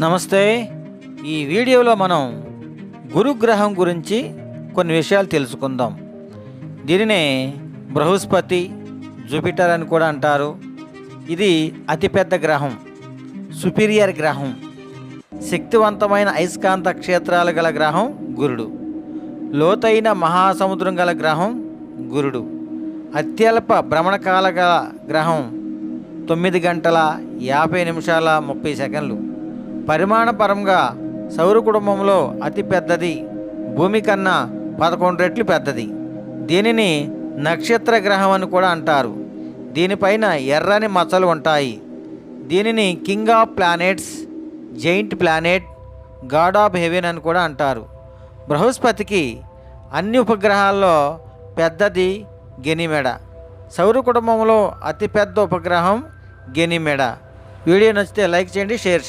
నమస్తే. ఈ వీడియోలో మనం గురుగ్రహం గురించి కొన్ని విషయాలు తెలుసుకుందాం. దీనినే బృహస్పతి, జూపిటర్ అని కూడా అంటారు. ఇది అతిపెద్ద గ్రహం, సుపీరియర్ గ్రహం, శక్తివంతమైన అయస్కాంత క్షేత్రాలు గల గ్రహం గురుడు. లోతైన మహాసముద్రం గల గ్రహం గురుడు. అత్యల్ప భ్రమణకాల గల గ్రహం 9 గంటల 50 నిమిషాల 30 సెకండ్లు. పరిమాణపరంగా సౌర కుటుంబంలో అతి పెద్దది, భూమి కన్నా 11 రెట్లు పెద్దది. దీనిని నక్షత్ర గ్రహం అని కూడా అంటారు. దీనిపైన ఎర్రని మచ్చలు ఉంటాయి. దీనిని king of planets, giant planet, God of haven అని కూడా అంటారు. బృహస్పతికి అన్ని ఉపగ్రహాల్లో పెద్దది గెనిమెడ. సౌర కుటుంబంలో అతిపెద్ద ఉపగ్రహం గెనిమెడ. వీడియో నచ్చితే లైక్ చేయండి, షేర్ చేయండి.